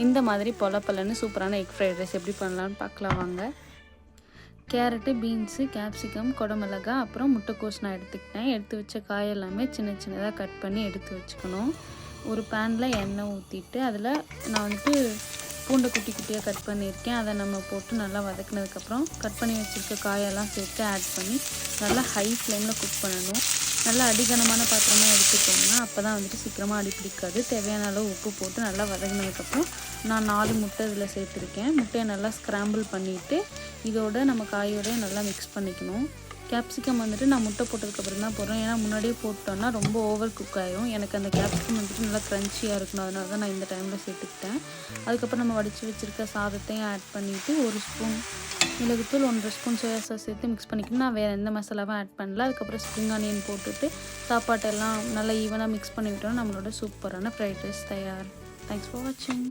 இந்த மாதிரி பொலப்பலன்னு சூப்பரான எக் ஃப்ரைட் ரைஸ் எப்படி பண்ணலான்னு பார்க்கலாம் வாங்க. கேரட்டு, பீன்ஸு, கேப்சிகம், குடமிளகாய், அப்புறம் முட்டைக்கோஸ் நான் எடுத்துக்கிட்டேன். எடுத்து வச்ச காய் எல்லாமே சின்ன சின்னதாக கட் பண்ணி எடுத்து வச்சுக்கணும். ஒரு பேனில் எண்ணெய் ஊற்றிட்டு அதில் நான் வந்துட்டு பூண்டை குட்டி குட்டியாக கட் பண்ணியிருக்கேன். அதை நம்ம போட்டு நல்லா வதக்கினதுக்கப்புறம் கட் பண்ணி வச்சுருக்க காயெல்லாம் சேர்த்து ஆட் பண்ணி நல்லா ஹை ஃப்ளேமில் குக் பண்ணணும். நல்லா அடிகனமான பாத்திரமாக எடுத்துக்கோங்க. அப்போ தான் வந்துட்டு சீக்கிரமாக அடி பிடிக்காது. தேவையான அளவு உப்பு போட்டு நல்லா வதங்கினதுக்கப்புறம் நான் 4 முட்டை இதில் சேர்த்துருக்கேன். முட்டையை நல்லா ஸ்க்ராம்பிள் பண்ணிவிட்டு இதோட நம்ம காயோட நல்லா மிக்ஸ் பண்ணிக்கணும். கேப்சிகம் வந்துட்டு நான் முட்டை போட்டதுக்கப்புறம் தான் போடுறேன். ஏன்னா முன்னாடியே போட்டோன்னா ரொம்ப ஓவர் குக் ஆகிடும். எனக்கு அந்த கேப்சிகம் வந்துட்டு நல்லா க்ரன்ச்சியாக இருக்கணும். அதனால தான் நான் இந்த டைமில் சேர்த்துக்கிட்டேன். அதுக்கப்புறம் நம்ம வடித்து வச்சுருக்க சாதத்தையும் ஆட் பண்ணிவிட்டு 1 ஸ்பூன் மிளகுத்தூள், 1 ஸ்பூன் சோயா சாஸ் சேர்த்து மிக்ஸ் பண்ணிக்கணும். நான் வேறு எந்த மசாலாவும் ஆட் பண்ணல. அதுக்கப்புறம் ஸ்ப்ரிங் ஆனியன் போட்டுட்டு சாப்பாட்டெல்லாம் நல்லா ஈவனாக மிக்ஸ் பண்ணிவிட்டோம். நம்மளோட சூப்பரான ஃப்ரைட் ரைஸ் தயார். தேங்க்ஸ் ஃபார் வாட்சிங்.